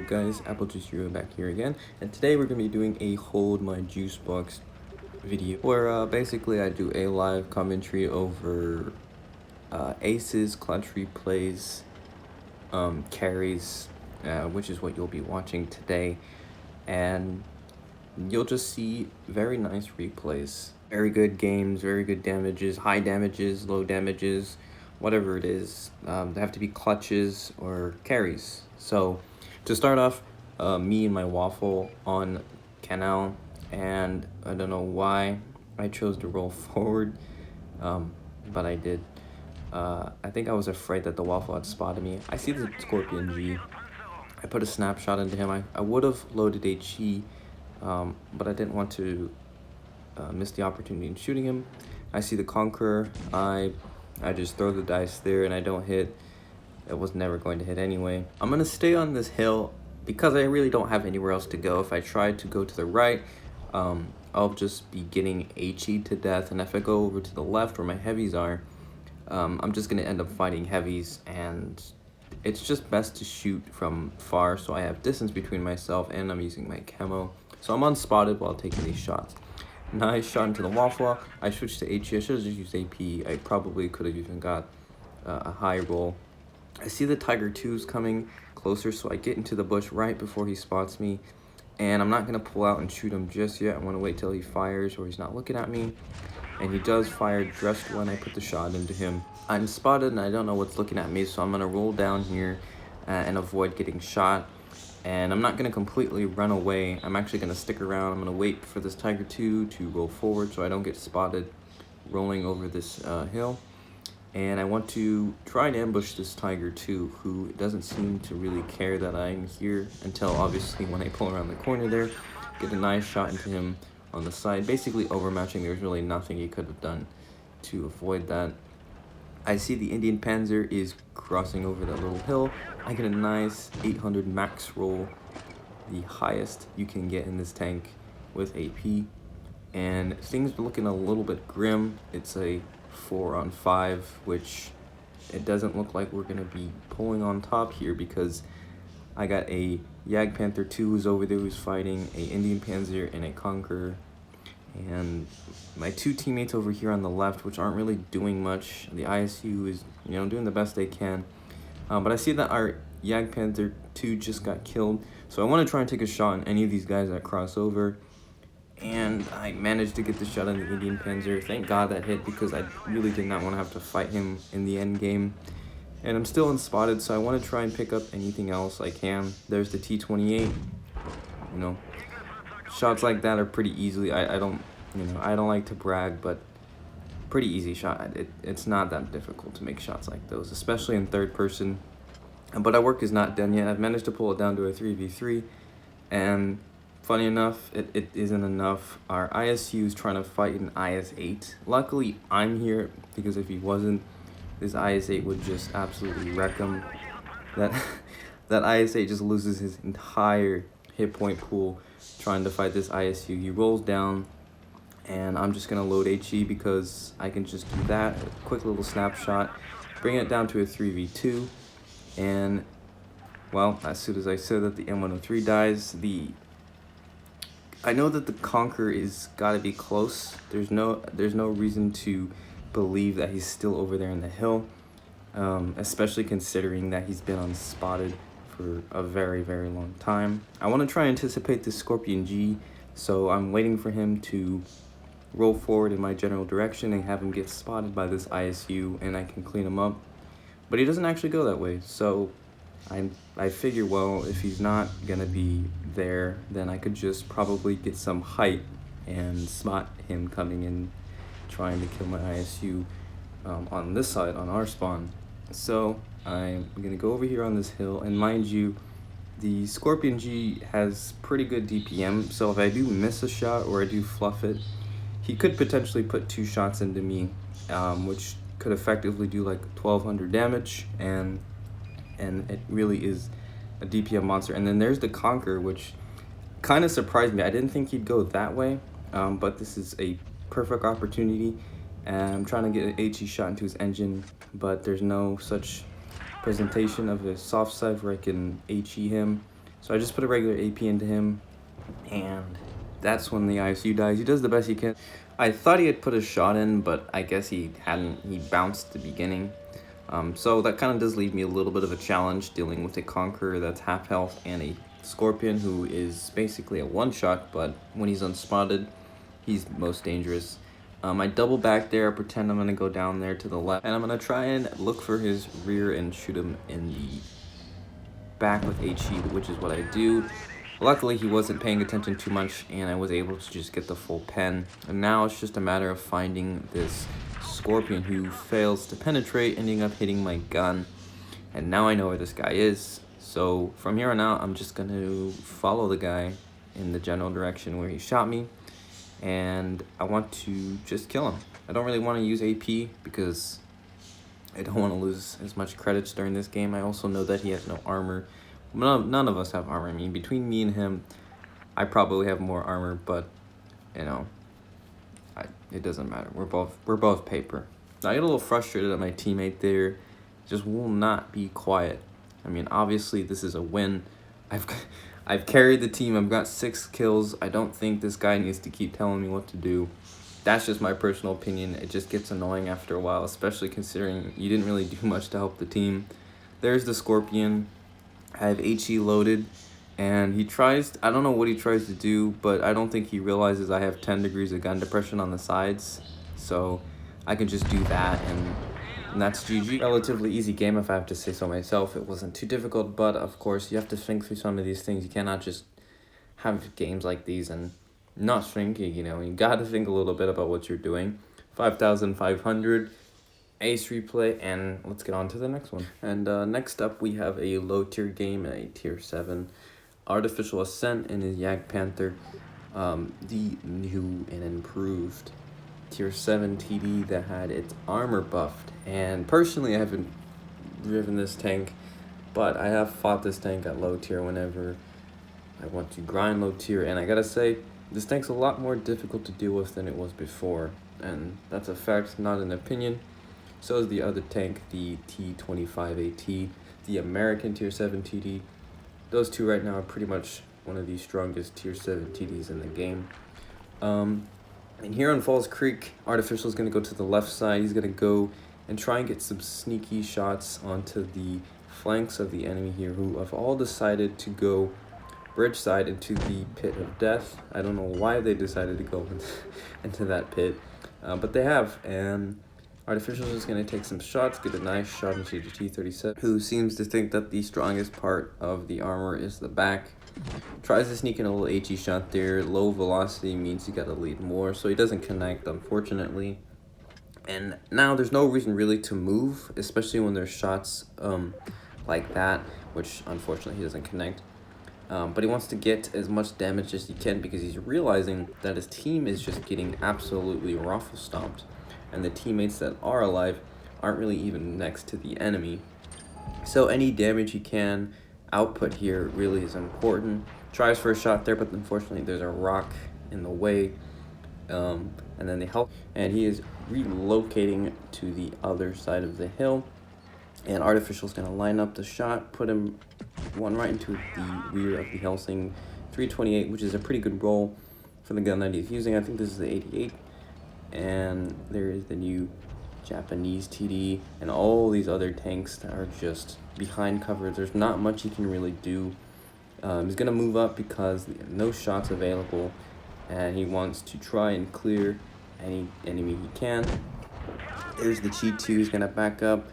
guys, Apple Juice Hero back here again, and today we're going to be doing a Hold My Juice Box video where basically I do a live commentary over aces, clutch replays, carries, which is what you'll be watching today, and you'll just see very nice replays, very good games, very good damages, high damages, low damages, whatever it is. They have to be clutches or carries. So to start off, me and my waffle on canal, and I don't know why I chose to roll forward, but I did. I think I was afraid that the waffle had spotted me. I see the Scorpion G. I put a snapshot into him. I would have loaded HE, but I didn't want to miss the opportunity in shooting him. I see the Conqueror. I just throw the dice there and I don't hit. It was never going to hit anyway. I'm gonna stay on this hill because I really don't have anywhere else to go. If I try to go to the right, I'll just be getting HE to death, and if I go over to the left where my heavies are, I'm just gonna end up fighting heavies, and it's just best to shoot from far so I have distance between myself, and I'm using my camo. So I'm unspotted while taking these shots. Nice shot into the waffle. I switched to HE. I should have just used AP. I probably could have even got a high roll. I see the Tiger 2s coming closer, so I get into the bush right before he spots me. And I'm not going to pull out and shoot him just yet. I want to wait till he fires or he's not looking at me. And he does fire just when I put the shot into him. I'm spotted and I don't know what's looking at me, so I'm going to roll down here and avoid getting shot. And I'm not going to completely run away. I'm actually going to stick around. I'm going to wait for this Tiger 2 to roll forward so I don't get spotted rolling over this hill. And I want to try and ambush this Tiger 2, who doesn't seem to really care that I'm here until obviously when I pull around the corner there, get a nice shot into him on the side, basically overmatching. There's really nothing he could have done to avoid that. I see the Indian Panzer is crossing over that little hill. I get a nice 800 max roll, the highest you can get in this tank with AP. And things are looking a little bit grim. It's a 4-on-5, which it doesn't look like we're going to be pulling on top here because I got a Jagdpanther 2 who's over there who's fighting a Indian Panzer and a Conqueror. And my two teammates over here on the left, which aren't really doing much. The ISU is, doing the best they can. But I see that our Jagdpanther 2 just got killed. So I want to try and take a shot on any of these guys that cross over. And I managed to get the shot on the Indian Panzer. Thank God that hit because I really did not want to have to fight him in the end game. And I'm still unspotted, so I want to try and pick up anything else I can. There's the T-28. Shots like that are pretty easily. I don't like to brag, but pretty easy shot. It's not that difficult to make shots like those, especially in third person. But our work is not done yet. I've managed to pull it down to a 3v3, and funny enough, it isn't enough. Our ISU is trying to fight an IS-8. Luckily, I'm here because if he wasn't, this IS-8 would just absolutely wreck him. That IS-8 just loses his entire hit point pool trying to fight this ISU. He rolls down, and I'm just going to load HE because I can just do that. A quick little snapshot, bring it down to a 3v2, and, well, as soon as I said that the M103 dies, I know that the Conqueror is gotta be close. There's no reason to believe that he's still over there in the hill, especially considering that he's been unspotted for a very, very long time. I want to try and anticipate this Scorpion G, so I'm waiting for him to roll forward in my general direction and have him get spotted by this ISU, and I can clean him up. But he doesn't actually go that way, so I figure, well, if he's not gonna be there, then I could just probably get some height and spot him coming in, trying to kill my ISU on this side, on our spawn. So I'm gonna go over here on this hill, and mind you, the Scorpion G has pretty good DPM, so if I do miss a shot or I do fluff it, he could potentially put 2 shots into me, which could effectively do like 1200 damage, and it really is a DPM monster. And then there's the Conqueror, which kind of surprised me. I didn't think he'd go that way, but this is a perfect opportunity. And I'm trying to get an HE shot into his engine, but there's no such presentation of a soft side where I can HE him. So I just put a regular AP into him, and that's when the ISU dies. He does the best he can. I thought he had put a shot in, but I guess he hadn't. He bounced at the beginning. So that kind of does leave me a little bit of a challenge dealing with a Conqueror that's half health and a Scorpion who is basically a one-shot, but when he's unspotted, he's most dangerous. I double back there, pretend I'm going to go down there to the left, and I'm going to try and look for his rear and shoot him in the back with HE, which is what I do. Luckily, he wasn't paying attention too much, and I was able to just get the full pen. And now it's just a matter of finding this Scorpion who fails to penetrate, ending up hitting my gun. And now I know where this guy is. So from here on out, I'm just going to follow the guy in the general direction where he shot me. And I want to just kill him. I don't really want to use AP because I don't want to lose as much credits during this game. I also know that he has no armor. None of us have armor. I mean, between me and him, I probably have more armor, but you know, it doesn't matter. We're both paper. I get a little frustrated at my teammate there. Just will not be quiet. I mean, obviously this is a win. I've carried the team. I've got 6 kills. I don't think this guy needs to keep telling me what to do. That's just my personal opinion. It just gets annoying after a while, especially considering you didn't really do much to help the team. There's the Scorpion. I have HE loaded, and he tries, I don't know what he tries to do, but I don't think he realizes I have 10 degrees of gun depression on the sides. So I can just do that, and that's GG. Relatively easy game if I have to say so myself. It wasn't too difficult, but of course you have to think through some of these things. You cannot just have games like these and not thinking, you know. You got to think a little bit about what you're doing. 5,500 ace replay, and let's get on to the next one. And next up we have a low tier game, a tier 7 Artificial Ascent in his Yak Panther, the new and improved tier 7 TD that had its armor buffed. And personally I haven't driven this tank, but I have fought this tank at low tier whenever I want to grind low tier, and I gotta say this tank's a lot more difficult to deal with than it was before, and that's a fact, not an opinion. So is the other tank, the T25AT, the American tier 7 TD. Those two right now are pretty much one of the strongest tier 7 TDs in the game. And here on Falls Creek, Artificial is going to go to the left side. He's going to go and try and get some sneaky shots onto the flanks of the enemy here, who have all decided to go bridge side into the pit of death. I don't know why they decided to go into that pit, but they have. And Artificial is just going to take some shots, get a nice shot into the T-37, who seems to think that the strongest part of the armor is the back. Tries to sneak in a little HE shot there. Low velocity means you got to lead more, so he doesn't connect, unfortunately. And now there's no reason really to move, especially when there's shots like that, which unfortunately he doesn't connect. But he wants to get as much damage as he can because he's realizing that his team is just getting absolutely ruffle stomped, and the teammates that are alive aren't really even next to the enemy. So any damage he can output here really is important. Tries for a shot there, but unfortunately there's a rock in the way, and then they help, and he is relocating to the other side of the hill, and Artificial's gonna line up the shot, put him one right into the rear of the Helsing 328, which is a pretty good roll for the gun that he's using. I think this is the 88, and there is the new Japanese TD and all these other tanks that are just behind cover. There's not much he can really do. He's gonna move up because no shots available, and he wants to try and clear any enemy he can. There's the Chi-2. He's gonna back up.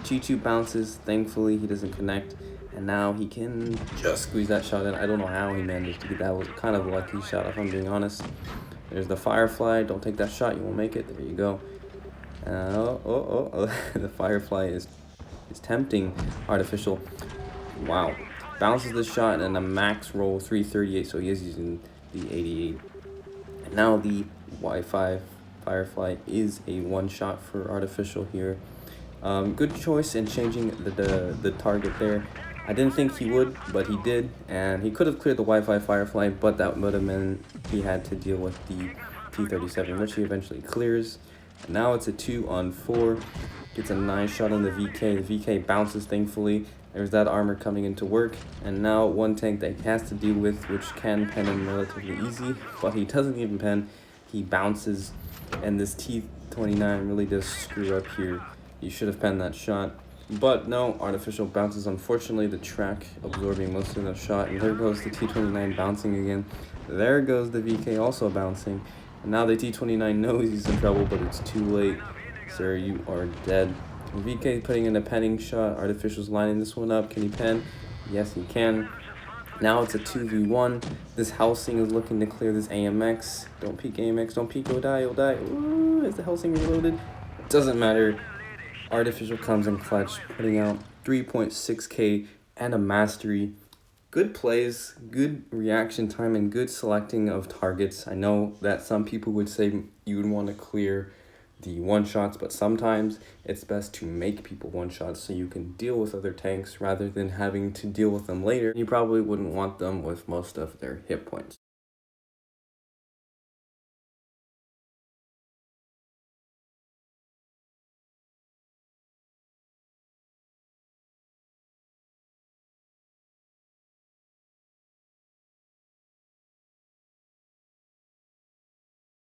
Chi-2 bounces. Thankfully he doesn't connect, and now he can just squeeze that shot in. I don't know how he managed to get that. Was kind of a lucky shot, if I'm being honest. There's the Firefly. Don't take that shot, you won't make it. There you go. The Firefly is tempting Artificial. Wow. Bounces the shot and a max roll 338, so he is using the 88. And now the Wi-Fi Firefly is a one-shot for Artificial here. Good choice in changing the target there. I didn't think he would, but he did, and he could have cleared the Wi-Fi Firefly, but that would have meant he had to deal with the T-37, which he eventually clears. Now it's a 2-on-4. Gets a nice shot on the VK. The VK bounces, thankfully. There's that armor coming into work, and now one tank that he has to deal with, which can pen him relatively easy, but he doesn't even pen. He bounces, and this T-29 really does screw up here. You should have penned that shot. But no, artificial bounces. Unfortunately, the track absorbing most of that shot, and there goes the T-29 bouncing again. There goes the VK also bouncing. And now the T-29 knows he's in trouble, but it's too late. Sir, you are dead. VK putting in a penning shot. Artificial's lining this one up. Can he pen? Yes, he can. Now it's a 2v1. This Helsing is looking to clear this AMX. Don't peek AMX. Don't peek. You'll die. You'll die. Ooh, is the Helsing reloaded? It doesn't matter. Artificial comes in clutch, putting out 3.6k and a mastery. Good plays, good reaction time, and good selecting of targets. I know that some people would say you would want to clear the one-shots, but sometimes it's best to make people one-shots so you can deal with other tanks rather than having to deal with them later. You probably wouldn't want them with most of their hit points.